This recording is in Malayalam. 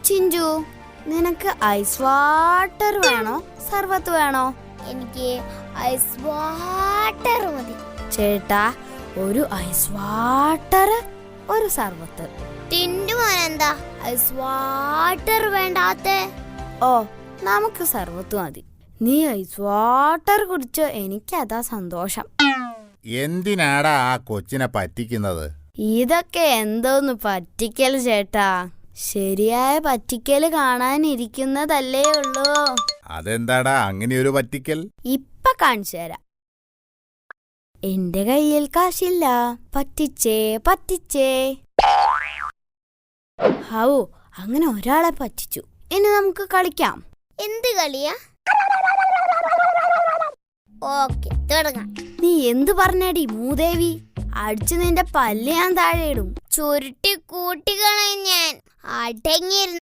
ചിഞ്ചു, നിനക്ക് ഐസ് വാട്ടർ വേണോ സർബത്ത് വേണോ? എനിക്ക് ഐസ് വാട്ടർ മതി. ചേട്ടാ, ഒരു ഐസ് വാട്ടർ, ഒരു സർബത്ത്. Tindu മോനെന്താ ice water വേണ്ടാത്തെ? ഓ, നമുക്ക് സർബത്ത് മതി. നീ ഐസ് വാട്ടർ കുടിച്ചോ, എനിക്കതാ സന്തോഷം. എന്തിനാടാ ആ കൊച്ചിനെ പറ്റിക്കുന്നത്? ഇതൊക്കെ എന്തോന്ന് പറ്റിക്കൽ ചേട്ടാ. ശരിയായ പറ്റിക്കല് കാണാനിരിക്കുന്നതല്ലേ ഉള്ളൂ. അതെന്താടാ അങ്ങനെയൊരു പറ്റിക്കൽ? ഇപ്പൊ കാണിച്ചു തരാം. എന്റെ കയ്യിൽ കാശില്ല, പറ്റിച്ചേ പറ്റിച്ചേ. ഹൗ, അങ്ങനെ ഒരാളെ പറ്റിച്ചു. ഇനി നമുക്ക് കളിക്കാം. എന്ത് കളിയാ? ഓക്കെ, തുടങ്ങാം. നീ എന്തു പറഞ്ഞടി മൂദേവി? അടിച്ചു നിന്റെ പല്ല് ഞാൻ താഴെ ഇടും. ചുരുട്ടി കൂട്ടിക്കളയും ഞാൻ. അടങ്ങിയിരുന്ന